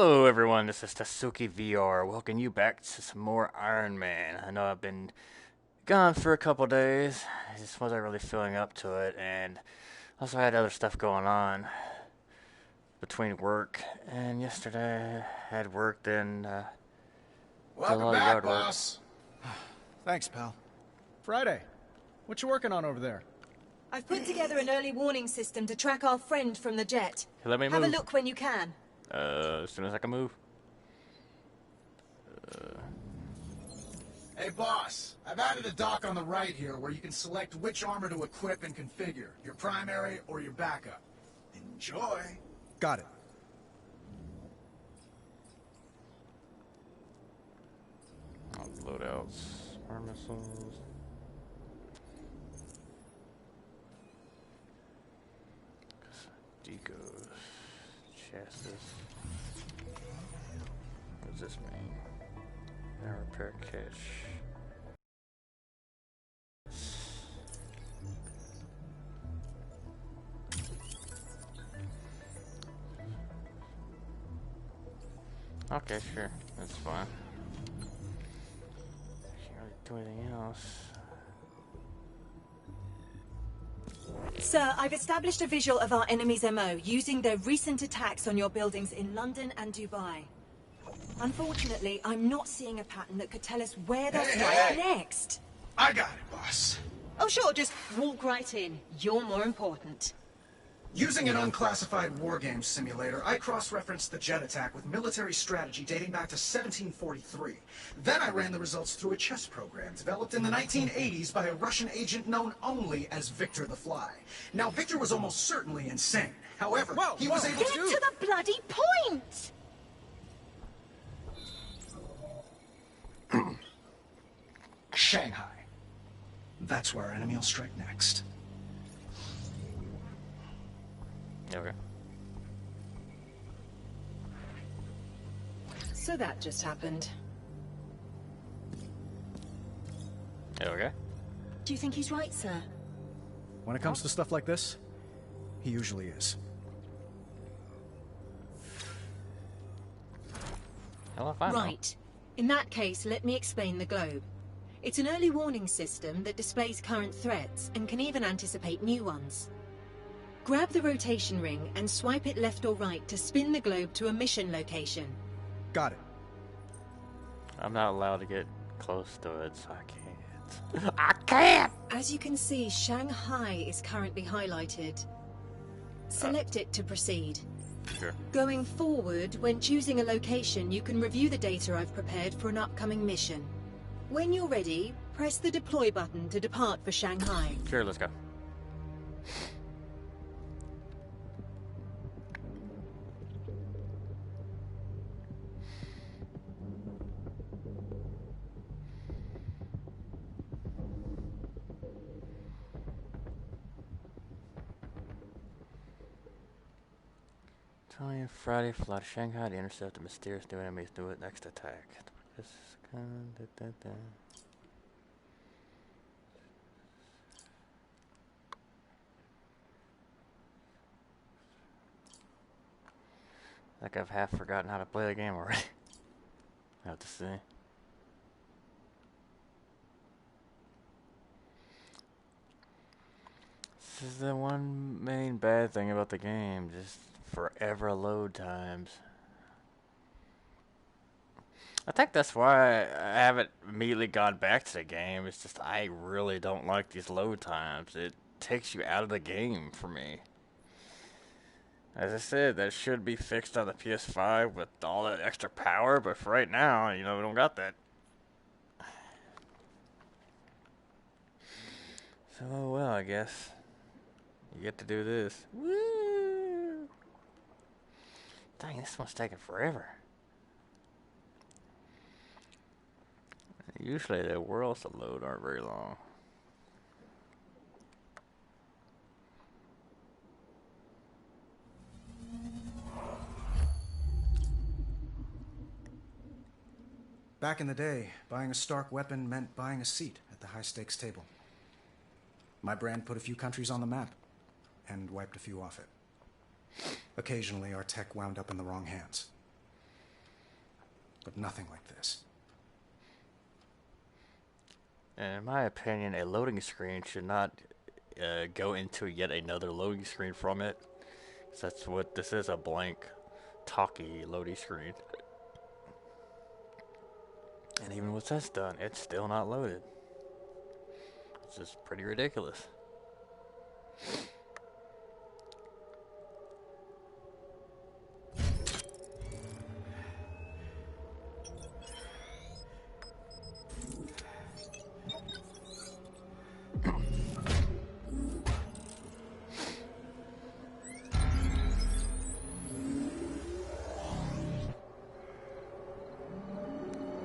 Hello everyone, this is Tasuki VR. Welcome you back to some more Iron Man. I know I've been gone for a couple days. I just wasn't really feeling up to it, and also had other stuff going on between work. And yesterday I had work, then did a Welcome lot of back, yard work. boss. Thanks, pal. Friday, what you working on over there? I've put together an early warning system to track our friend from the jet. Hey, let me Have move. a look when you can. As soon as I can move. Hey, boss. I've added a dock on the right here where you can select which armor to equip and configure, your primary or your backup. Enjoy. Got it. Loadouts, armor missiles. Decos, chassis. What does this mean? Now repair cache. Okay, sure, that's fine. Can't really do anything else. Sir, I've established a visual of our enemy's MO using their recent attacks on your buildings in London and Dubai. Unfortunately, I'm not seeing a pattern that could tell us where they'll strike next. I got it, boss. Oh sure, just walk right in. You're more important. Using an unclassified wargame simulator, I cross-referenced the jet attack with military strategy dating back to 1743. Then I ran the results through a chess program developed in the 1980s by a Russian agent known only as Victor the Fly. Now, Victor was almost certainly insane. However, he was able Get to... to the bloody point! Shanghai. That's where our enemy will strike next. Okay. So that just happened. Okay. Do you think he's right, sir? When it comes to stuff like this, he usually is. Hell if I know. Right. In that case, let me explain the globe. It's an early warning system that displays current threats and can even anticipate new ones. Grab the rotation ring and swipe it left or right to spin the globe to a mission location. Got it. I'm not allowed to get close to it, so I can't. I can't! As you can see, Shanghai is currently highlighted. Select it to proceed. Sure. Going forward, when choosing a location, you can review the data I've prepared for an upcoming mission. When you're ready, press the deploy button to depart for Shanghai. Sure, let's go. Italian Friday, fly to Shanghai to intercept the mysterious new enemies. Do it next attack. Like I've half forgotten how to play the game already. I have to see. This is the one main bad thing about the game, just forever load times. I think that's why I haven't immediately gone back to the game. It's just I really don't like these load times. It takes you out of the game for me. As I said, that should be fixed on the PS5 with all that extra power, but for right now, we don't got that. So, oh well, I guess. You get to do this. Woo! Dang, this one's taking forever. Usually the worlds to load aren't very long. Back in the day, buying a Stark weapon meant buying a seat at the high-stakes table. My brand put a few countries on the map, and wiped a few off it. Occasionally, our tech wound up in the wrong hands. but nothing like this. And in my opinion, a loading screen should not go into yet another loading screen from it. 'Cause that's what this is, a blank, talkie loading screen. And even with this done, it's still not loaded. It's just pretty ridiculous.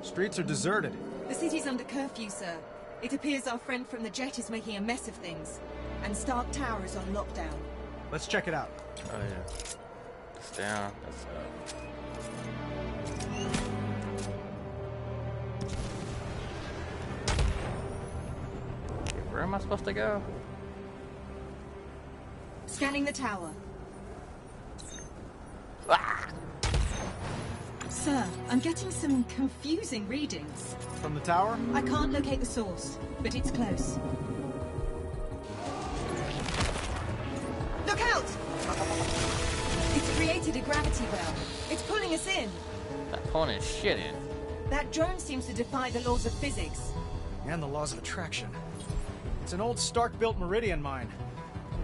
Streets are deserted. The city's under curfew, sir. It appears our friend from the jet is making a mess of things. And Stark Tower is on lockdown. Let's check it out. Oh yeah. It's down. That's up. Okay, where am I supposed to go? Scanning the tower. Ah! Sir, I'm getting some confusing readings. From the tower? I can't locate the source, but it's close. Look out! It's created a gravity well. It's pulling us in. That pulling is shit in. That drone seems to defy the laws of physics. And the laws of attraction. It's an old Stark-built Meridian mine.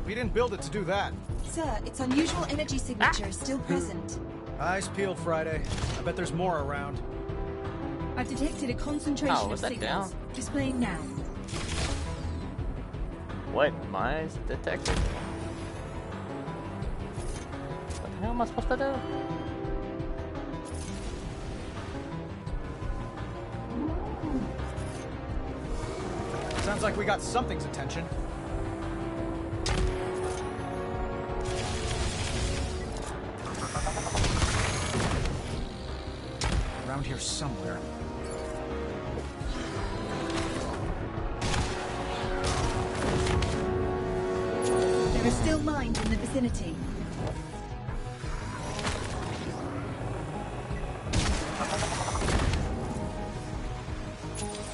We didn't build it to do that. Sir, its unusual energy signature is still present. Eyes peeled, Friday. I bet there's more around. I've detected a concentration Oh, of was that signals. down? Displaying now. What? Mines detected? What the hell am I supposed to do? Sounds like we got something's attention. Around here somewhere. There are still mines in the vicinity.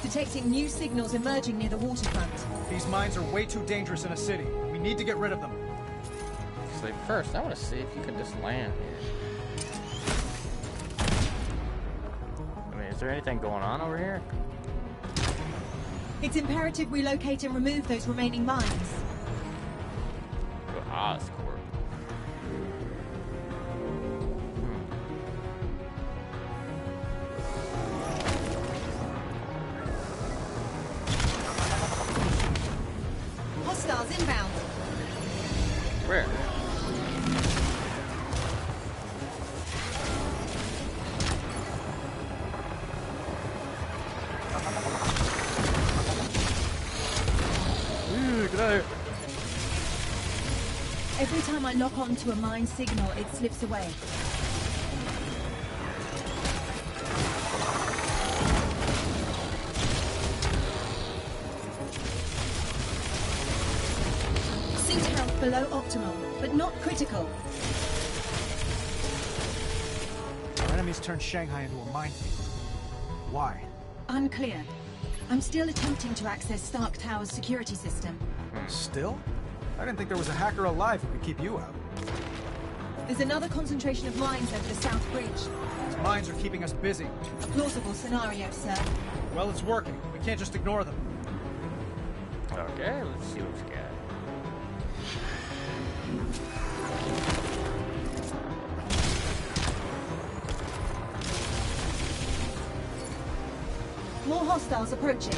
Detecting new signals emerging near the waterfront. These mines are way too dangerous in a city. We need to get rid of them. So first, I want to see if you can just land here. I mean, is there anything going on over here? It's imperative we locate and remove those remaining mines. Go Oscorp. Hostiles inbound. Where? Ooh, get out of here. Every time I lock onto a mine signal, it slips away. Suit health below optimal, but not critical. Our enemies turned Shanghai into a minefield. Why? Unclear. I'm still attempting to access Stark Tower's security system. Still? I didn't think there was a hacker alive who could keep you out. There's another concentration of mines over the South Bridge. These mines are keeping us busy. A plausible scenario, sir. Well, it's working. We can't just ignore them. Okay, let's see what we got. More hostiles approaching.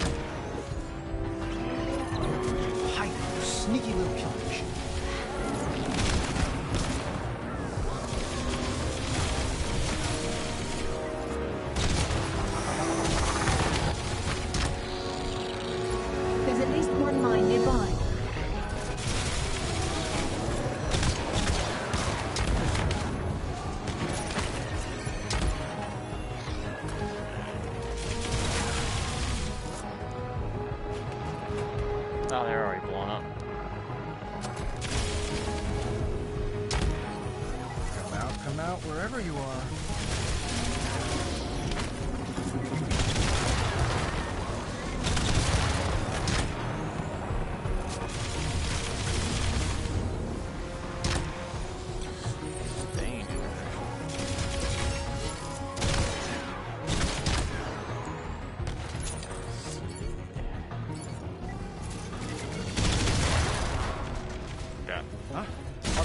Hide, you sneaky little killer machine. There's at least one mine nearby. Oh, they're already blown up. Come out, wherever you are.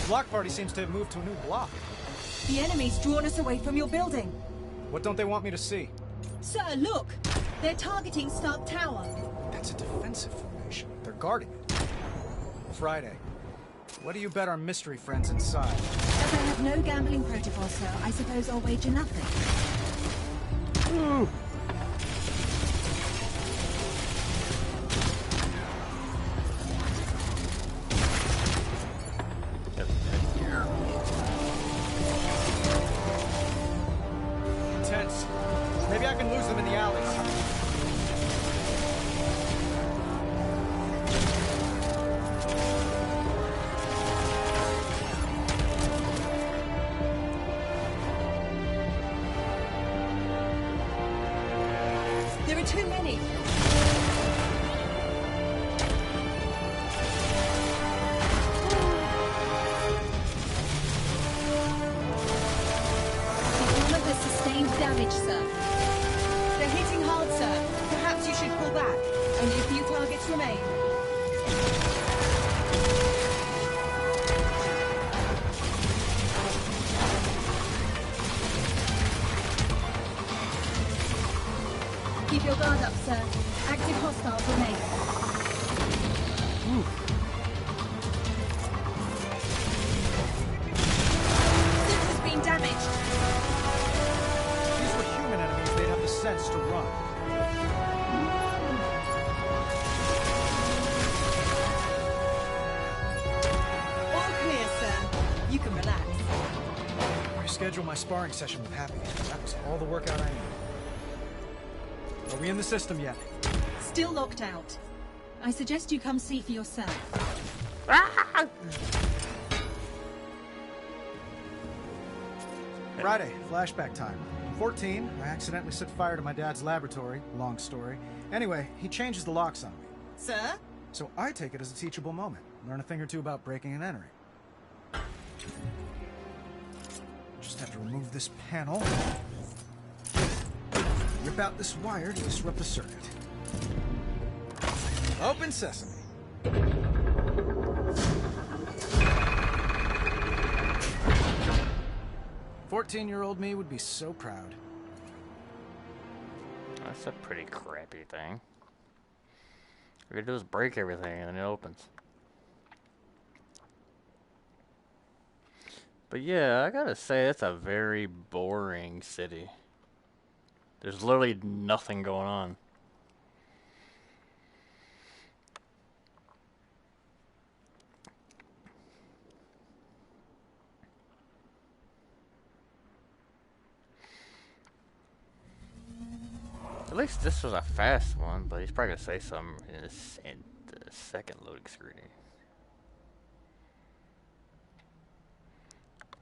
Block party seems to have moved to a new block. The enemy's drawn us away from your building. What don't they want me to see? Sir, look! They're targeting Stark Tower. That's a defensive formation. They're guarding it. Friday. What do you bet our mystery friends inside? As I have no gambling protocol, sir, I suppose I'll wager nothing. Ooh. Intense. Maybe I can lose them in the alleys. There are too many. The armor has sustained damage, sir. They're hitting hard, sir. Perhaps you should pull back. Only a few targets remain. Keep your guard up, sir. Active hostiles remain. This has been damaged. If these were human enemies, they'd have the sense to run. All clear, sir. You can relax. Reschedule my sparring session with Happy. That was all the workout I needed. Are we in the system yet? Still locked out. I suggest you come see for yourself. Friday, flashback time. 14, I accidentally set fire to my dad's laboratory. Long story. Anyway, he changes the locks on me. Sir? So I take it as a teachable moment. Learn a thing or two about breaking and entering. Just have to remove this panel. Rip out this wire to disrupt the circuit. Open sesame. 14-year-old me would be so proud. That's a pretty crappy thing. All you do is break everything and then it opens. But yeah, I gotta say, it's a very boring city. There's literally nothing going on. At least this was a fast one, but he's probably gonna say something in the second loading screen.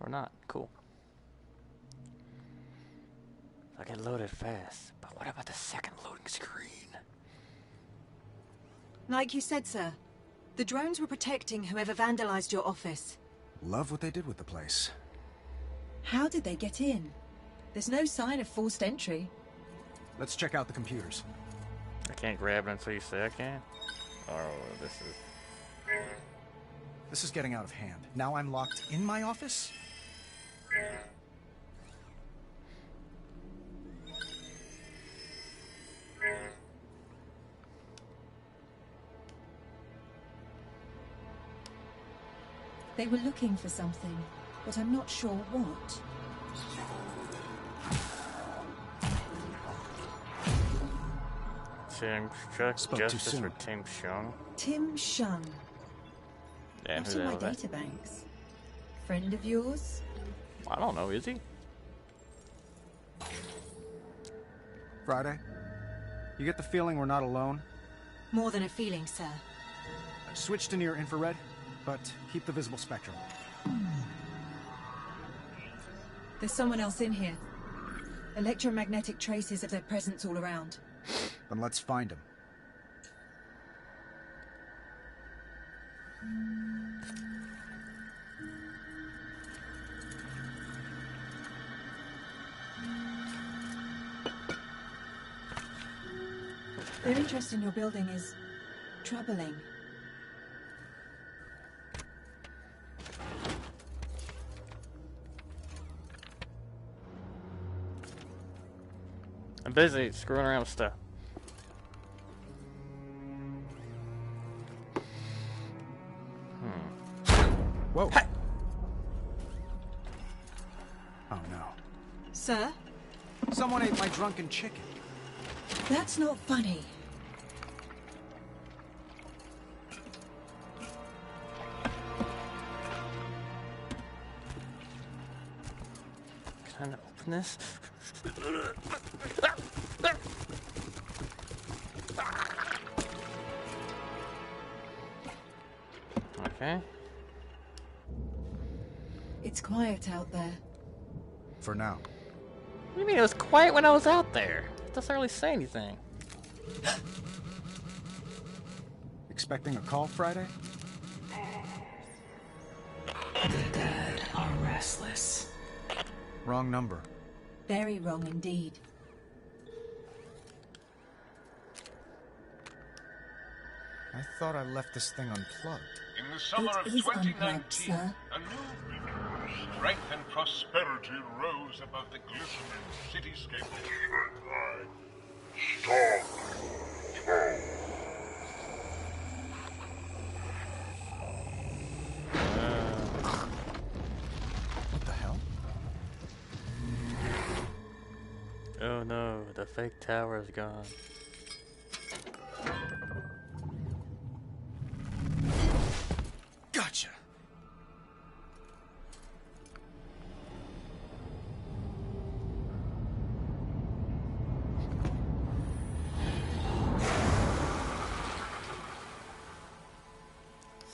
Or not. Cool. I get loaded fast, but what about the second loading screen? Like you said, sir, the drones were protecting whoever vandalized your office. Love what they did with the place. How did they get in? There's no sign of forced entry. Let's check out the computers. I can't grab it until you say I can? Oh, this is... This is getting out of hand. Now I'm locked in my office? They were looking for something, but I'm not sure what. Tim Chuck, Spoke too Justice soon. or Tim Shung? Tim Shung. Yeah, Not who in the my hell is that? databanks. Friend of yours? I don't know, is he? Friday? You get the feeling we're not alone? More than a feeling, sir. Switch to near infrared, but keep the visible spectrum. There's someone else in here. Electromagnetic traces of their presence all around. Then let's find him. Their interest in your building is troubling. I'm busy screwing around with stuff. Whoa. Hey! Oh no. Sir? Someone ate my drunken chicken. That's not funny. Can I open this? Okay. It's quiet out there. For now. What do you mean it was quiet when I was out there? It doesn't really say anything. Expecting a call Friday? The dead are restless. Wrong number. Very wrong indeed. I thought I left this thing unplugged. In the summer It of is unplugged, 2019, sir. a new strength and prosperity rose above the glistening cityscape. What the hell? Oh no, the fake tower is gone. Gotcha!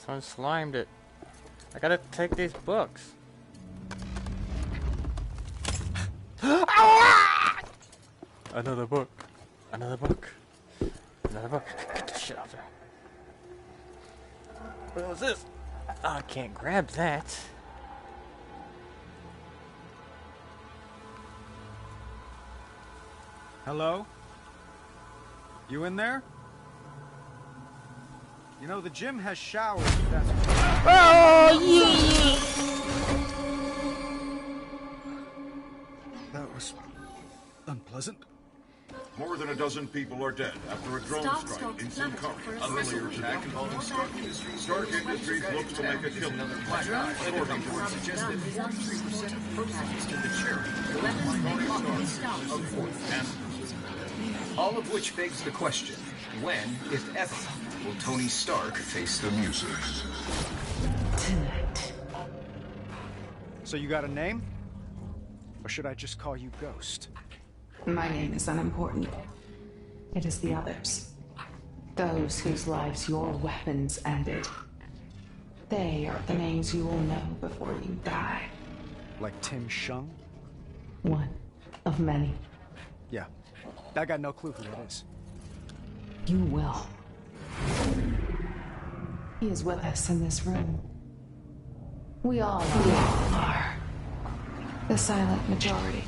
Someone slimed it. I gotta take these books. Another book. Another book. Another book. Get this shit out there. What was this? Oh, I can't grab that. Hello? You in there? You know, the gym has showers, if that's That was unpleasant. More than a dozen people are dead after a drone strike in Sincara earlier today. Stark Industries looks to make a killing. According to reports suggest that 43% of proceeds to the charity Tony Stark of Fourth and All of which begs the question, when, if ever, will Tony Stark face the music? Tonight. So you got a name? Or should I just call you Ghost? My name is unimportant. It is the others. Those whose lives your weapons ended. They are the names you will know before you die. Like Tim Shung? One of many. Yeah. I got no clue who that is. You will. He is with us in this room. We all are. The silent majority.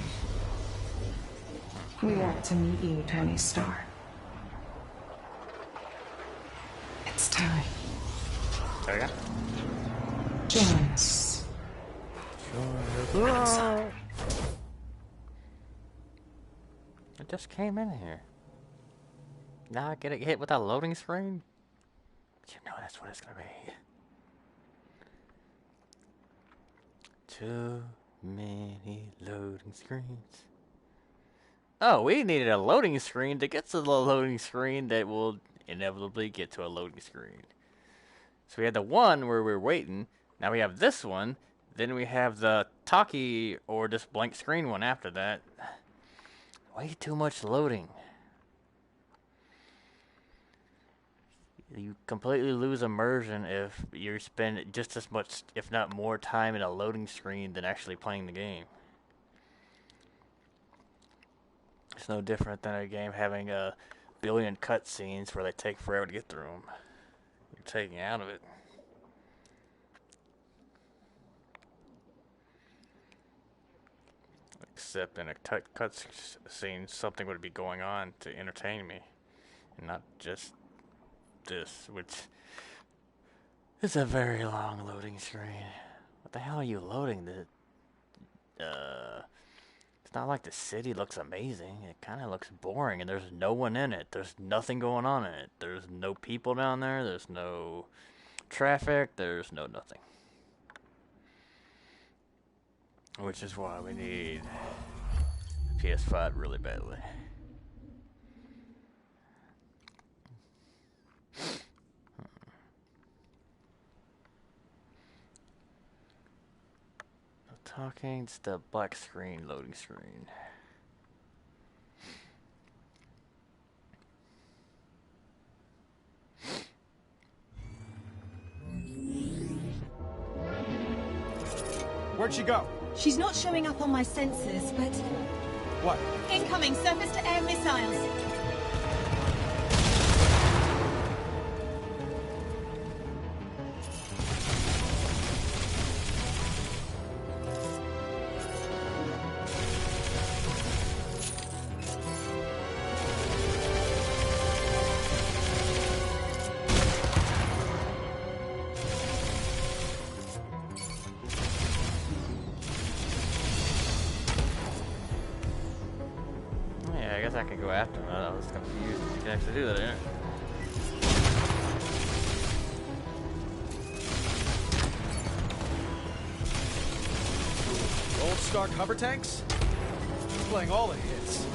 We want to meet you, Tony Stark. It's time. There you Join us. Outside. I just came in here. Now I get hit with a loading screen? But you know that's what it's gonna be. Too many loading screens. Oh, we needed a loading screen to get to the loading screen that will inevitably get to a loading screen. So we had the one where we're waiting. Now we have this one. Then we have the talkie or just blank screen one after that. Way too much loading. You completely lose immersion if you spend just as much, if not more, time in a loading screen than actually playing the game. It's no different than a game having a billion cutscenes where they take forever to get through them. You're taking out of it. Except in a cutscene, something would be going on to entertain me, and not just this, which is a very long loading screen. What the hell are you loading? The It's not like the city looks amazing. It kind of looks boring, and there's no one in it. There's nothing going on in it. There's no people down there. There's no traffic. There's no nothing. Which is why we need a PS5 really badly. Talking, it's the black screen, loading screen. Where'd she go? She's not showing up on my sensors, but... What? Incoming surface-to-air missiles! I can go after him. I was confused. You can actually do that, ain't it? Old Stark hover tanks? Playing all the hits.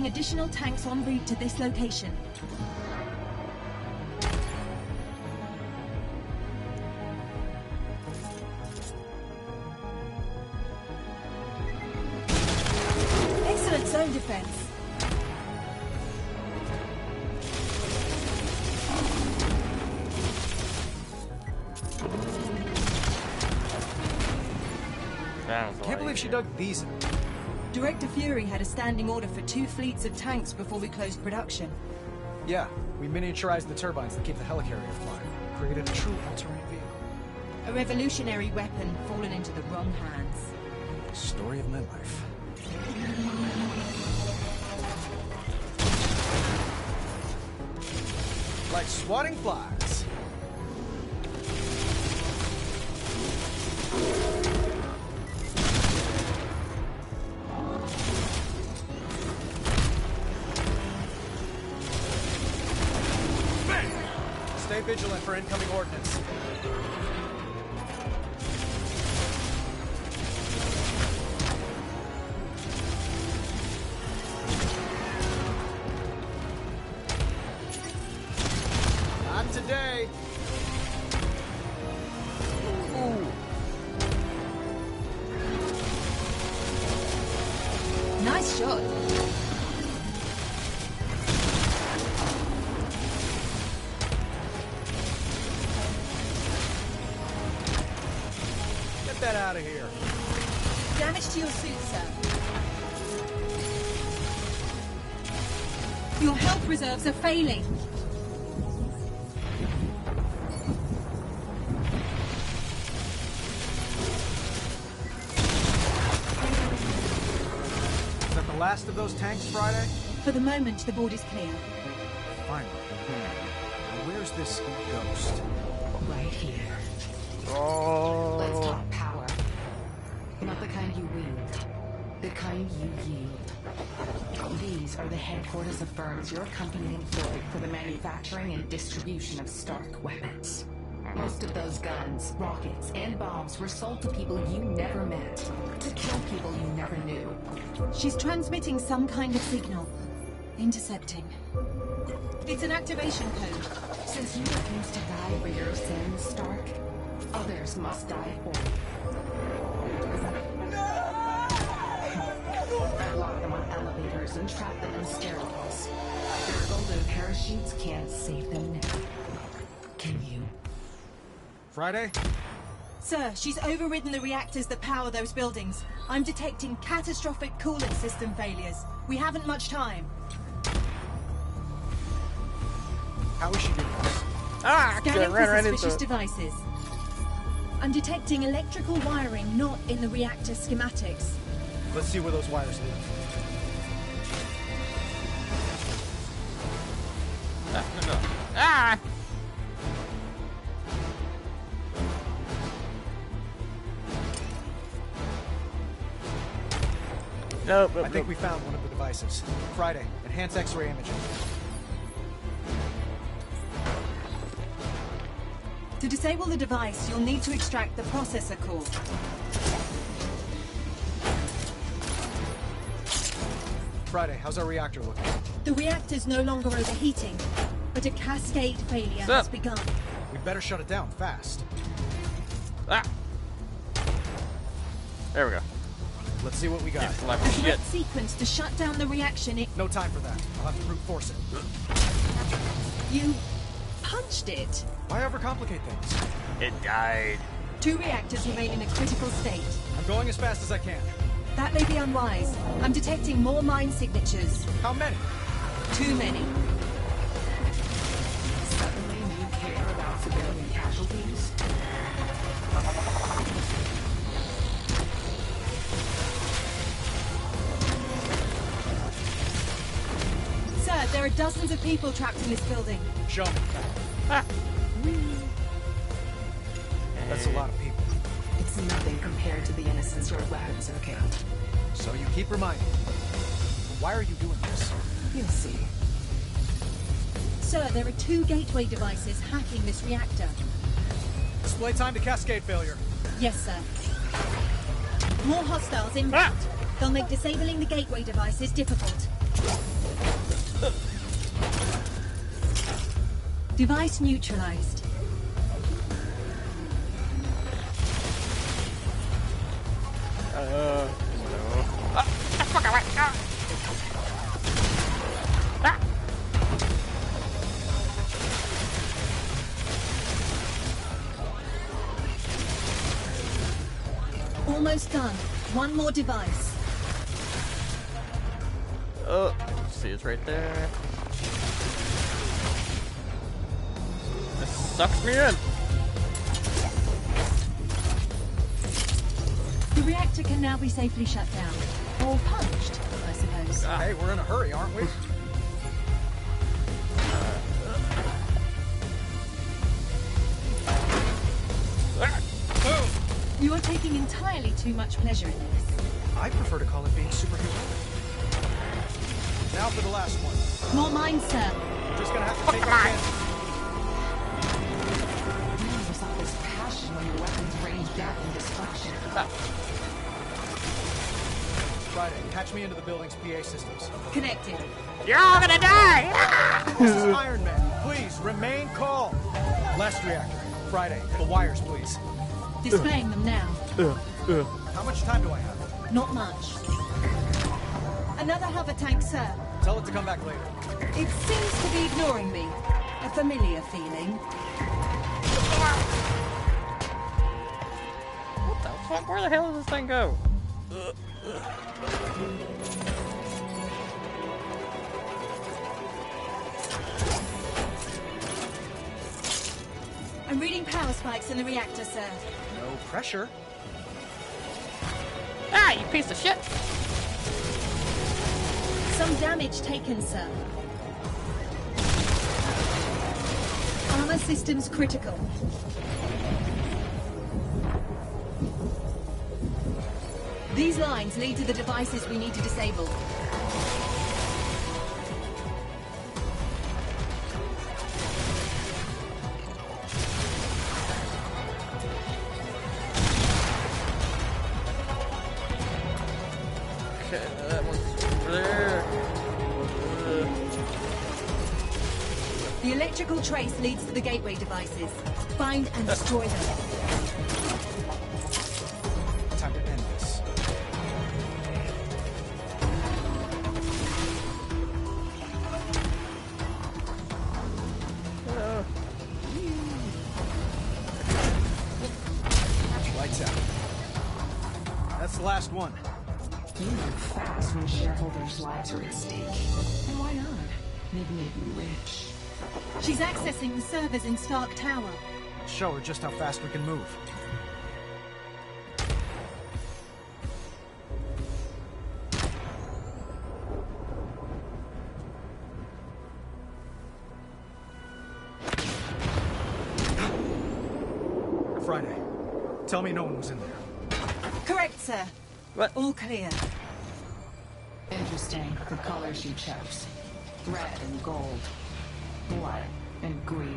Additional tanks en route to this location. Excellent zone defense. Can't believe she dug these in. Director Fury had a standing order for 2 fleets of tanks before we closed production. Yeah, we miniaturized the turbines that keep the helicarrier flying. Created a true all-terrain vehicle. A revolutionary weapon fallen into the wrong hands. Story of my life. Like swatting flies. Stay vigilant for incoming ordnance. Not today. Ooh. Nice shot. That out of here. Damage to your suit, sir. Your health reserves are failing. Is that the last of those tanks, Friday? For the moment, the board is clear. Finally. Now where's this ghost? Right here. Oh. Let's talk power. Not the kind you wield, the kind you yield. These are the headquarters of firms your company employed for the manufacturing and distribution of Stark weapons. Most of those guns, rockets, and bombs were sold to people you never met, to kill people you never knew. She's transmitting some kind of signal. Intercepting. It's an activation code. Since you refuse to die for your sins, Stark, others must die for you. Lock them on elevators and trap them in stairwells. Their golden parachutes can't save them now. Can you? Friday? Sir, she's overridden the reactors that power those buildings. I'm detecting catastrophic coolant system failures. We haven't much time. How is she doing this? Scanning for suspicious devices. I'm detecting electrical wiring not in the reactor schematics. Let's see where those wires lead. Ah! Nope. I think we found one of the devices. Friday, enhance X-ray imaging. To disable the device, you'll need to extract the processor core. Friday, how's our reactor looking? The reactor's no longer overheating, but a cascade failure has begun. We'd better shut it down fast. Ah! There we go. Let's see what we got. Like A shit. threat sequence to shut down the reaction. No time for that. I'll have to brute force it. You punched it. Why overcomplicate things? It died. 2 reactors remain in a critical state. I'm going as fast as I can. That may be unwise. I'm detecting more mine signatures. How many? Too many. Suddenly you care about civilian casualties? Sir, there are dozens of people trapped in this building. Show me. That's a lot of people. It's nothing compared to the innocents your weapons have killed. So you keep reminding me. Why are you doing this? You'll see. Sir, there are 2 gateway devices hacking this reactor. Display time to cascade failure. Yes, sir. More hostiles inbound. They'll make disabling the gateway devices difficult. Device neutralized. No. Fuck away. Almost done. One more device. Oh, see, it's right there. This sucks me in. The reactor can now be safely shut down. Or punched, I suppose. Hey, we're in a hurry, aren't we? You are taking entirely too much pleasure in this. I prefer to call it being superhuman. Now for the last one. More mines, sir. We're just gonna have to take our chances. Never saw this passion when your weapons range death and destruction. Friday, patch me into the building's PA systems. Connected. You're all gonna die! This is Iron Man. Please, remain calm. Last reactor. Friday, the wires, please. Displaying them now. How much time do I have? Not much. Another hover tank, sir. Tell it to come back later. It seems to be ignoring me. A familiar feeling. What the fuck? Where the hell does this thing go? I'm reading power spikes in the reactor, sir. No pressure. Ah, you piece of shit! Some damage taken, sir. Armor systems critical. These lines lead to the devices we need to disable. Okay, that one's over there. The electrical trace leads to the gateway devices. Find and destroy them. Time to end this. Lights out. That's the last one. You move fast when shareholders' lives are at stake. And why not? Maybe make you rich. She's accessing the servers in Stark Tower. Show her just how fast we can move. Friday, tell me no one was in there. Correct, sir. What? All clear. Interesting, the colors you chose. Red and gold. Blood and greed.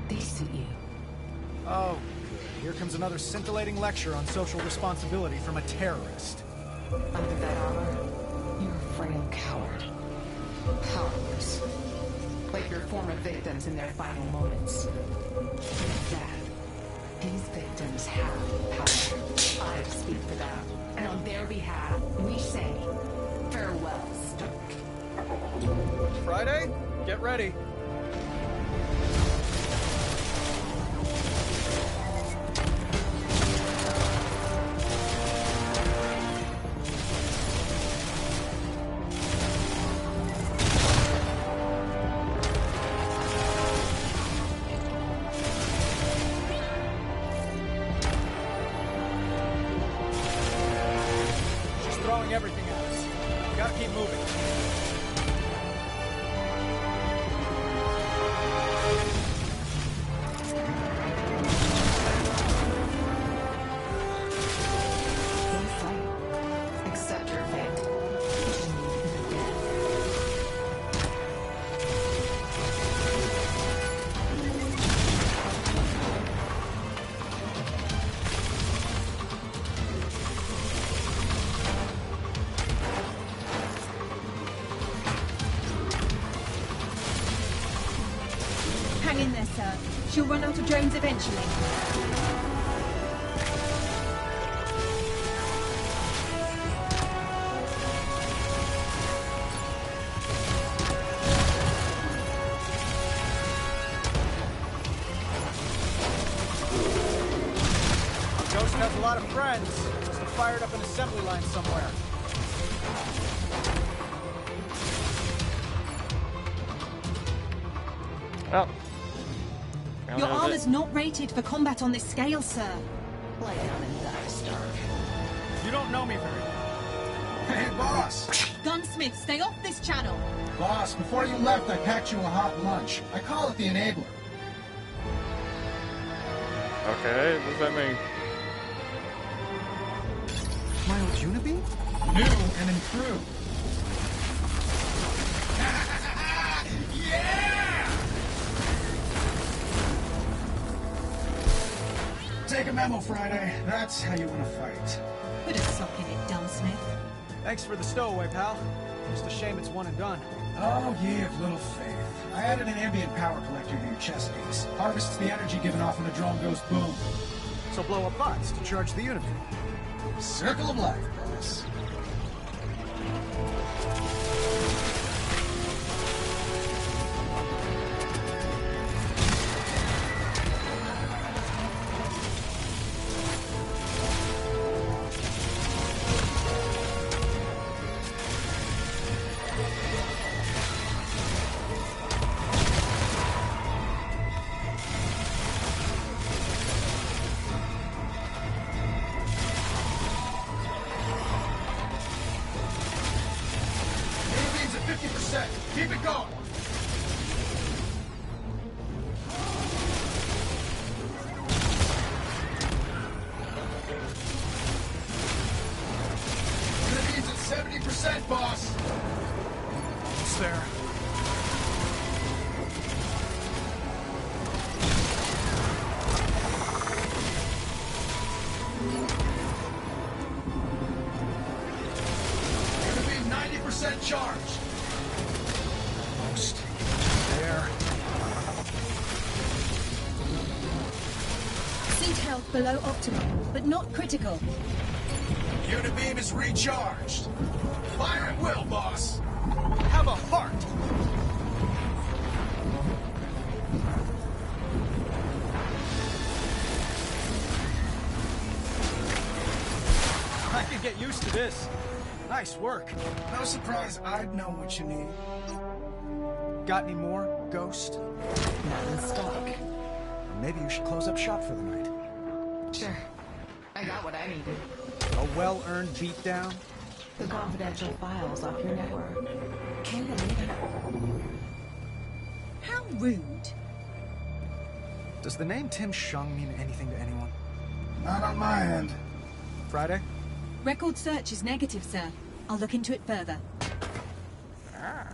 They suit you. Oh, good. Here comes another scintillating lecture on social responsibility from a terrorist. Under that armor, you're a frail coward. Powerless. Like your former victims in their final moments. That. These victims have power. I speak for them. And on their behalf, we say, farewell, Stark. Friday, get ready. Everything at us. We gotta keep moving. Accept your fate. Hang in there, sir. She'll run out of drones eventually. Ghost has a lot of friends. Must have fired up an assembly line somewhere. Oh. Your armor's not rated for combat on this scale, sir. Lay down and die, Stark. You don't know me very well. Hey, boss! Gunsmith, stay off this channel. Boss, before you left, I packed you a hot lunch. I call it the enabler. Okay, what does that mean? My old Unibeam? New and improved. Yeah! Take a memo, Friday. That's how you want to fight. Put a sock in it, Gunsmith. Thanks for the stowaway, pal. Just a shame it's one and done. Oh, ye of little faith. I added an ambient power collector to your chest piece. Harvests the energy given off when a drone goes boom. So blow up bots to charge the Unibeam. Circle of life, boss. Keep it going! Unibeam's at 70%, boss! It's there. Unibeam 90% charged! There. Seat health below optimal, but not critical. Unibeam is recharged. Fire at will, boss. Have a heart. I could get used to this. Nice work. No surprise, I'd know what you need. Got any more, Ghost? Not in stock. Or maybe you should close up shop for the night. Sure. I got what I needed. A well-earned beatdown? The confidential files off your network. Can't believe it. How rude. Does the name Tim Shung mean anything to anyone? Not on my end. Friday? Record search is negative, sir. I'll look into it further. I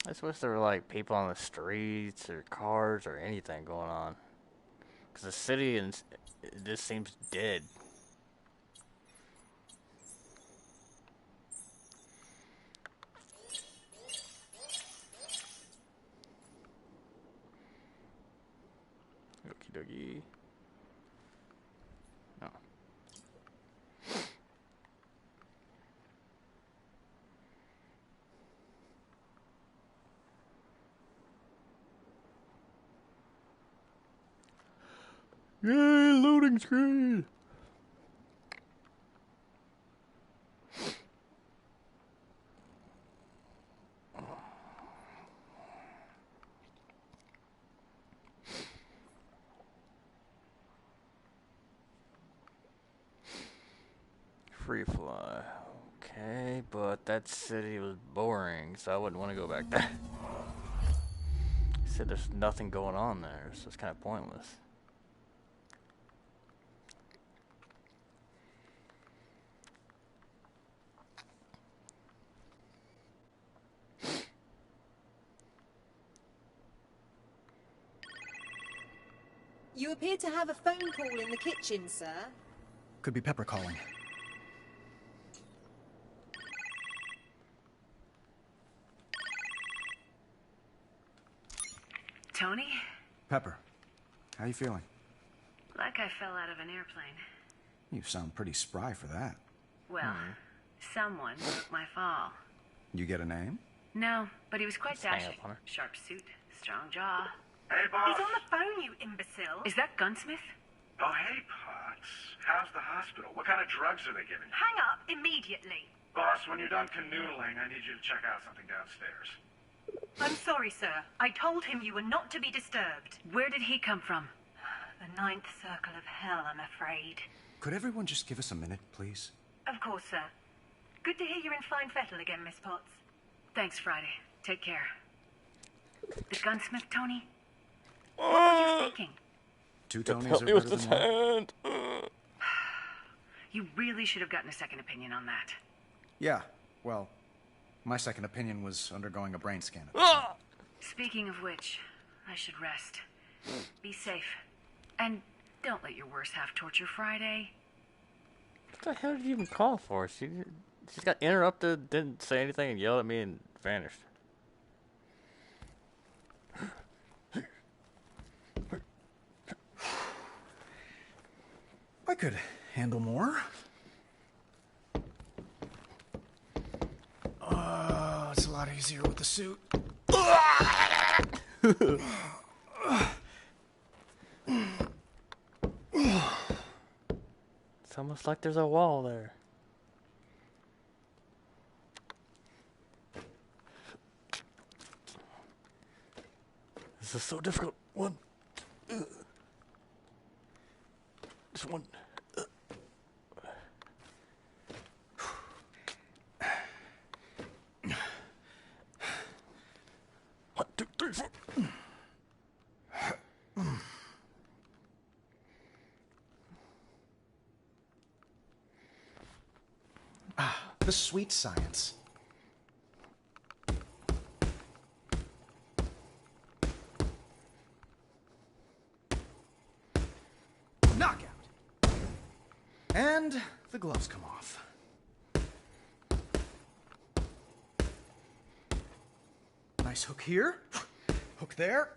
just wish there were like people on the streets or cars or anything going on. Because the city and it just seems dead. Okie dokie. No. Yay, loading screen! Free fly. Okay, but that city was boring, so I wouldn't want to go back there. Said there's nothing going on there, so it's kind of pointless. You appear to have a phone call in the kitchen, sir. Could be Pepper calling. Tony? Pepper, how you feeling? Like I fell out of an airplane. You sound pretty spry for that. Well, someone broke my fall. You get a name? No, but he was quite Just hang dashing. up on her. Sharp suit, strong jaw. Hey, boss. He's on the phone, you imbecile. Is that Gunsmith? Oh, hey, Potts. How's the hospital? What kind of drugs are they giving you? Hang up immediately. Boss, when you're done canoodling, I need you to check out something downstairs. I'm sorry, sir. I told him you were not to be disturbed. Where did he come from? The ninth circle of hell, I'm afraid. Could everyone just give us a minute, please? Of course, sir. Good to hear you're in fine fettle again, Miss Potts. Thanks, Friday. Take care. The gunsmith, Tony? What were you thinking? Two Tonys Help are me with better this than one. hand. You really should have gotten a second opinion on that. Yeah, well, my second opinion was undergoing a brain scan. Speaking of which, I should rest. Be safe. And don't let your worst half torture Friday. What the hell did you even call for? She just got interrupted, didn't say anything, and yelled at me and vanished. I could handle more. It's a lot easier with the suit. It's almost like there's a wall there. This is so difficult. One. Just one. 1, 2, 3, 4. The sweet science. Knockout. And the gloves come off. Nice hook here. Hook there.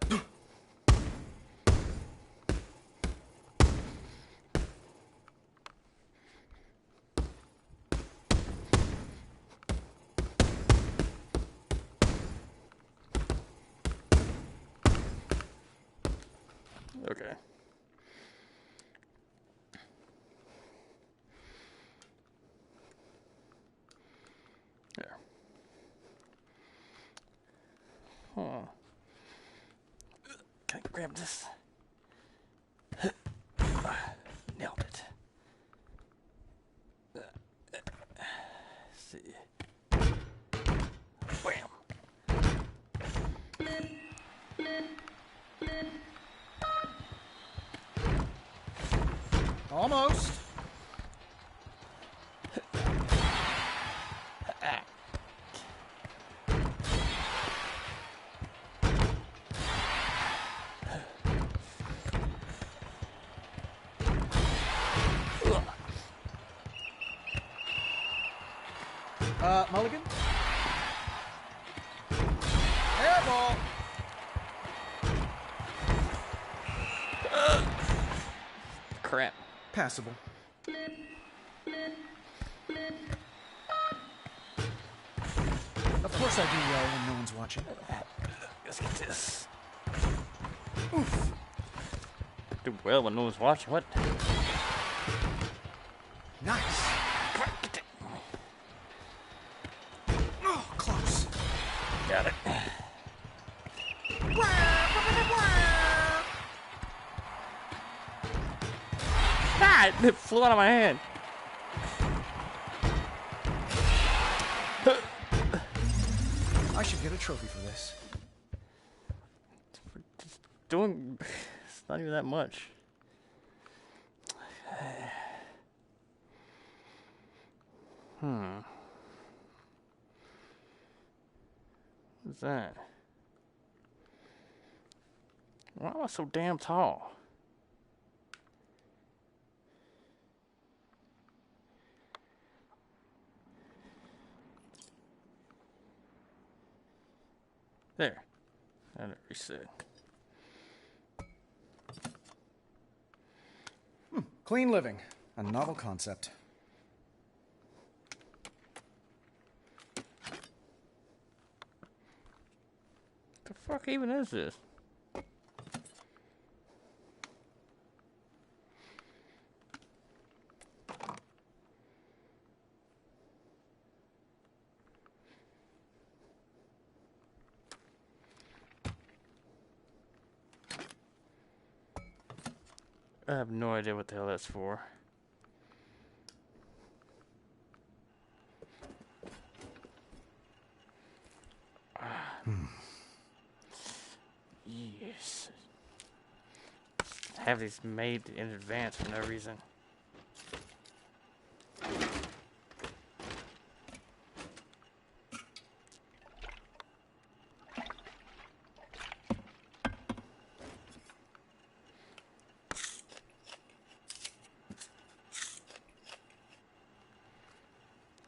Okay. Can I grab this? Nailed it. Let's see. Bam. Almost. Mulligan? Airball! Crap. Passable. Of course I do well when no one's watching. Let's get this. Oof. Do well when no one's watching. What? Nice. Oh, close. Got it. Ah, it flew out of my hand. I should get a trophy for this. Doing, it's not even that much. What's that? Why am I so damn tall? There. And it reset. Clean living. A novel concept. The fuck even is this? I have no idea what the hell that's for. Yes. Have these made in advance for no reason.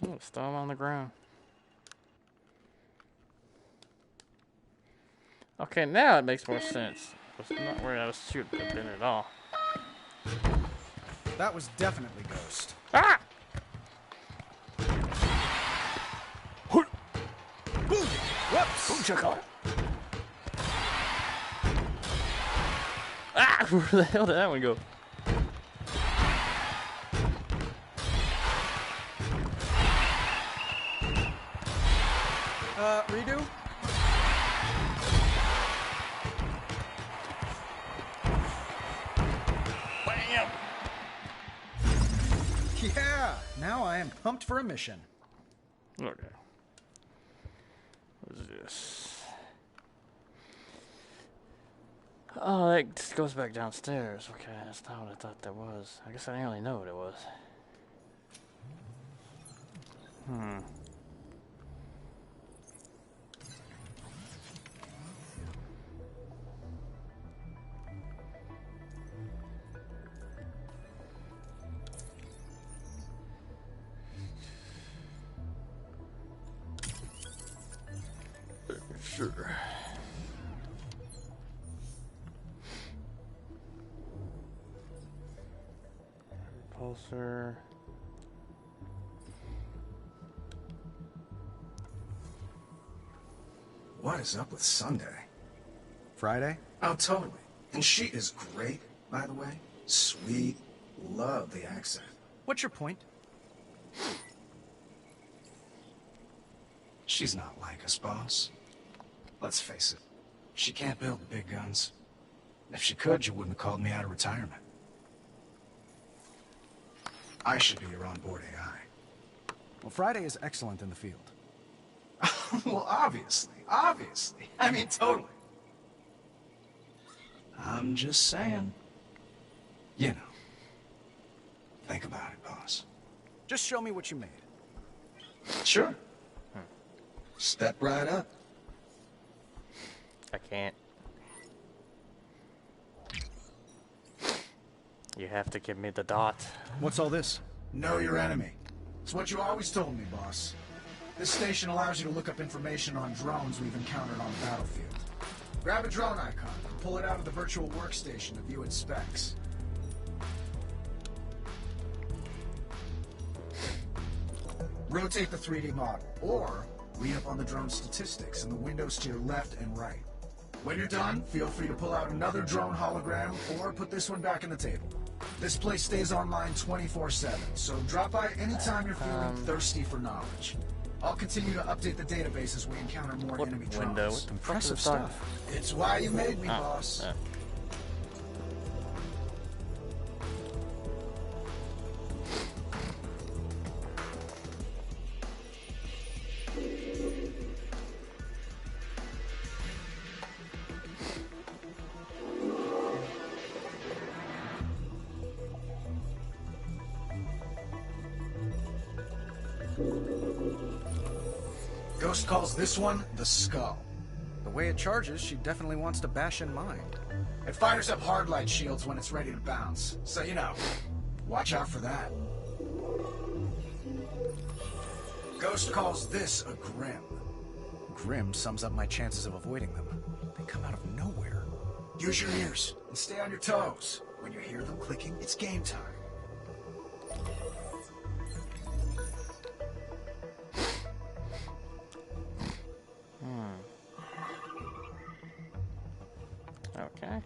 Oh, still on the ground. Okay, now it makes more sense. It's not where I was shooting at at all. That was definitely Ghost. Ah! Whoops! Ah! Where the hell did that one go? Redo? Bam! Yeah! Now I am pumped for a mission. Okay. What is this? Oh, that just goes back downstairs. Okay, that's not what I thought that was. I guess I didn't really know what it was. Sure. Repulsor. What is up with Sunday? Friday? Oh, totally. And she is great, by the way. Sweet. Love the accent. What's your point? She's not like us, boss. Let's face it, she can't build big guns. If she could, you wouldn't have called me out of retirement. I should be your onboard AI. Well, Friday is excellent in the field. Well, obviously. I mean, totally. I'm just saying. You know. Think about it, boss. Just show me what you made. Sure. Step right up. I can't. You have to give me the dot. What's all this? Know your enemy. It's what you always told me, boss. This station allows you to look up information on drones we've encountered on the battlefield. Grab a drone icon and pull it out of the virtual workstation to view its specs. Rotate the 3D model, or read up on the drone statistics in the windows to your left and right. When you're done, feel free to pull out another drone hologram, or put this one back in the table. This place stays online 24/7, so drop by anytime you're feeling thirsty for knowledge. I'll continue to update the database as we encounter more enemy drones. Impressive stuff. It's why you made me, boss. Ghost calls this one the Skull. The way it charges, she definitely wants to bash in mine. It fires up hard light shields when it's ready to bounce, so you know, watch out for that. Ghost calls this a Grim. Grim sums up my chances of avoiding them. They come out of nowhere. Use your ears and stay on your toes. When you hear them clicking, it's game time. Okay.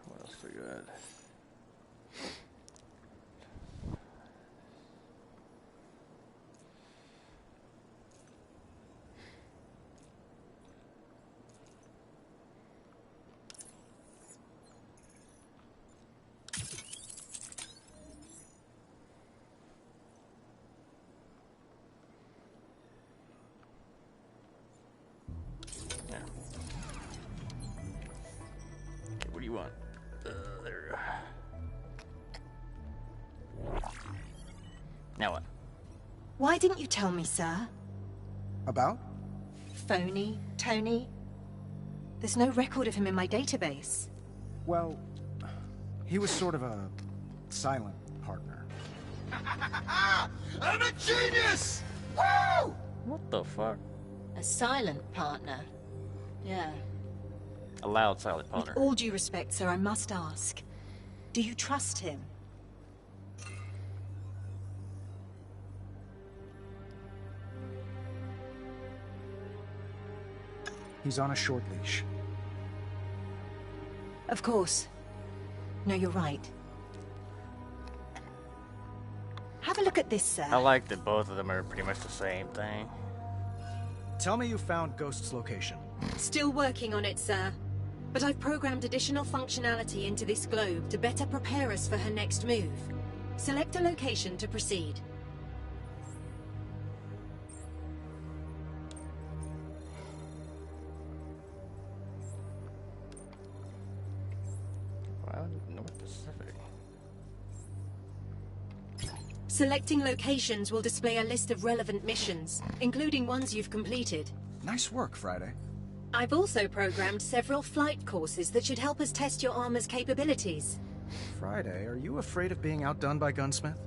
What else we got? What do you want? There. Now what? Why didn't you tell me, sir? About? Phony, Tony? There's no record of him in my database. Well, he was sort of a silent partner. I'm a genius! Woo! What the fuck? A silent partner? Yeah. A loud silent partner. With all due respect, sir, I must ask. Do you trust him? He's on a short leash. Of course. No, you're right. Have a look at this, sir. I like that both of them are pretty much the same thing. Tell me you found Ghost's location. Still working on it, sir. But I've programmed additional functionality into this globe to better prepare us for her next move. Select a location to proceed. Wow, North Pacific. Selecting locations will display a list of relevant missions, including ones you've completed. Nice work, Friday. I've also programmed several flight courses that should help us test your armor's capabilities. Friday, are you afraid of being outdone by Gunsmith?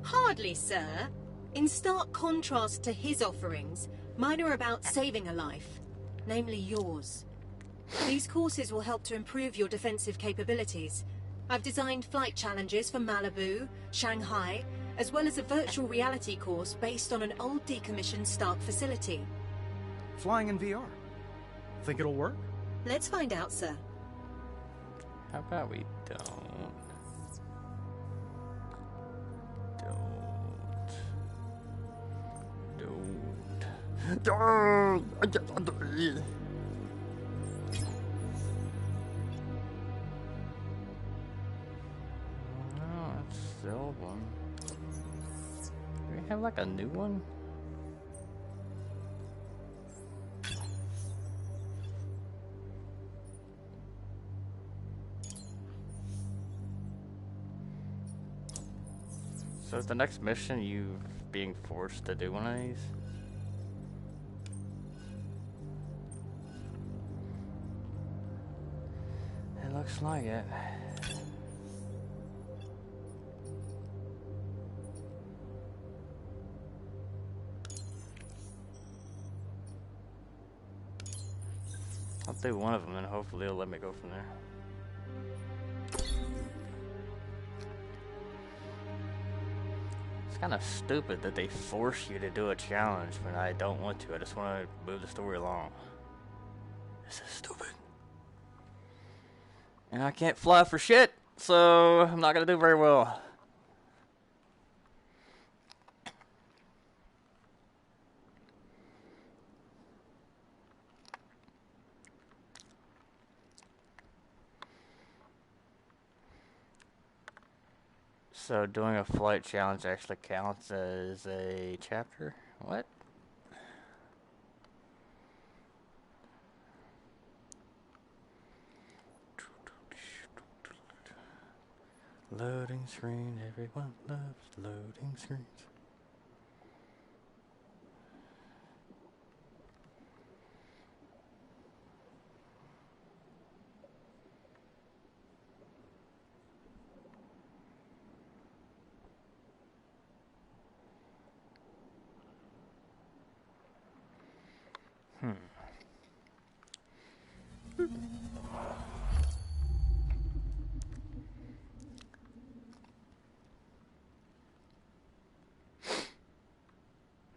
Hardly, sir. In stark contrast to his offerings, mine are about saving a life, namely yours. These courses will help to improve your defensive capabilities. I've designed flight challenges for Malibu, Shanghai, as well as a virtual reality course based on an old decommissioned Stark facility. Flying in VR. Think it'll work? Let's find out, sir. How about we don't? Don't. Oh, it's the old one. Do we have like a new one? So is the next mission you being forced to do one of these? It looks like it. I'll do one of them and hopefully it'll let me go from there. It's kind of stupid that they force you to do a challenge when I don't want to. I just want to move the story along. This is stupid. And I can't fly for shit, so I'm not going to do very well. So doing a flight challenge actually counts as a chapter? What? Loading screen, everyone loves loading screens.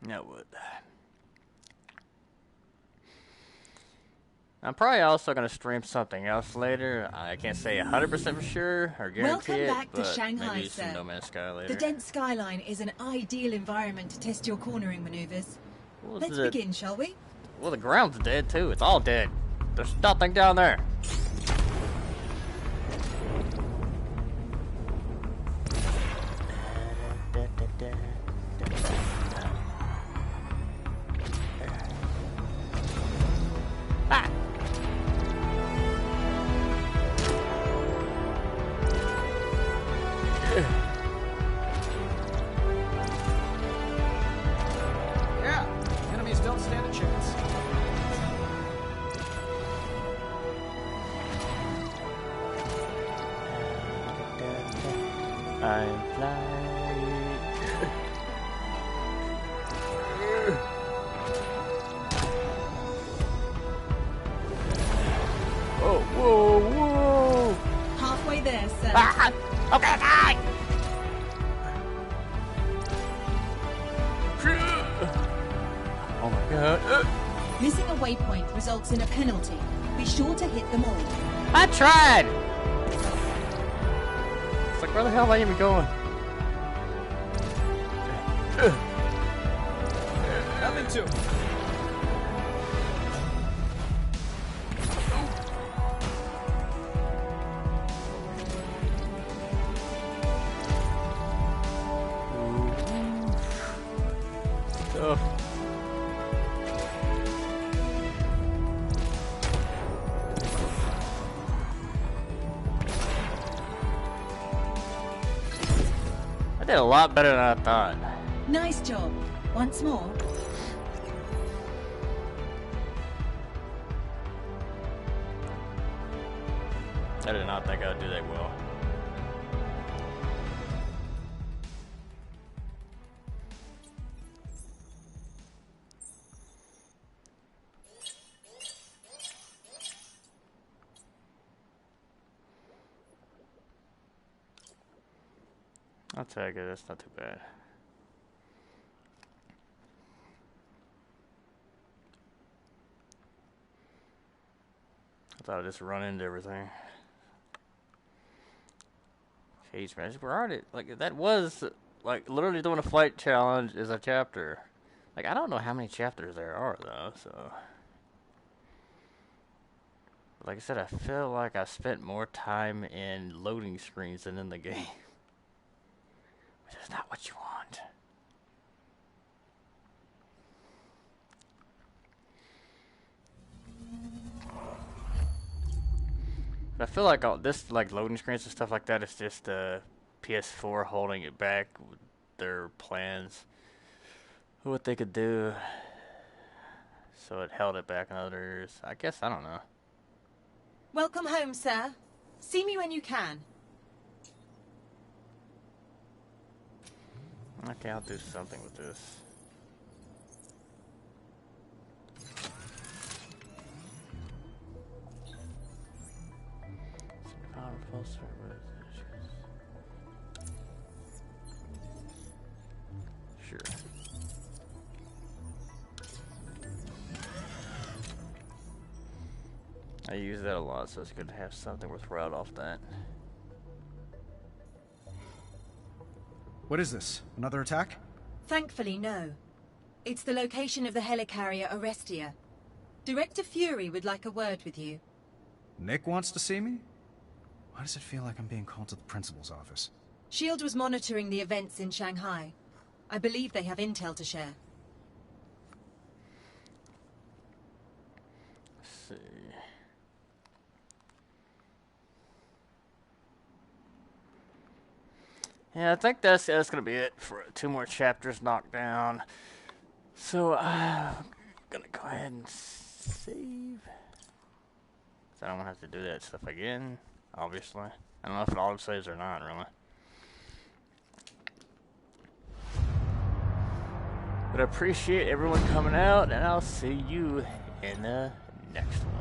Now what? I'm probably also going to stream something else later. I can't say 100% for sure or guarantee Welcome it, back to but Shanghai, maybe some sir. No Man's Sky later. The dense skyline is an ideal environment to test your cornering maneuvers. Let's begin, shall we? Well, the ground's dead too. It's all dead. There's nothing down there. Ah! Yeah, enemies don't stand a chance. I'm flying. Oh, whoa, whoa! Halfway there, sir. Ah! Okay, die! Oh my god. Missing a waypoint results in a penalty. Be sure to hit them all. I tried! It's like, where the hell am I even going? Nothing to it. Oh. I did a lot better than I thought. Nice job. Once more. I did not think I would do that well. I'll take it, that's not too bad. I thought I'd just run into everything. Cage match. Where are they? Like, that was, like, literally doing a fight challenge is a chapter. Like, I don't know how many chapters there are, though, so. Like I said, I feel like I spent more time in loading screens than in the game. Which is not what you want. But I feel like all this, like, loading screens and stuff like that is just PS4 holding it back with their plans. What they could do. So it held it back in others. I guess, I don't know. Welcome home, sir. See me when you can. Okay, I'll do something with this. Sure. I use that a lot, so it's good to have something worth right off that. What is this? Another attack? Thankfully, no. It's the location of the helicarrier Orestia. Director Fury would like a word with you. Nick wants to see me? Why does it feel like I'm being called to the principal's office? SHIELD was monitoring the events in Shanghai. I believe they have intel to share. Let's see. Yeah, I think that's gonna be it for 2 more chapters knocked down. So I'm gonna go ahead and save. So I don't have to do that stuff again, obviously. I don't know if it auto saves or not, really. But I appreciate everyone coming out, and I'll see you in the next one.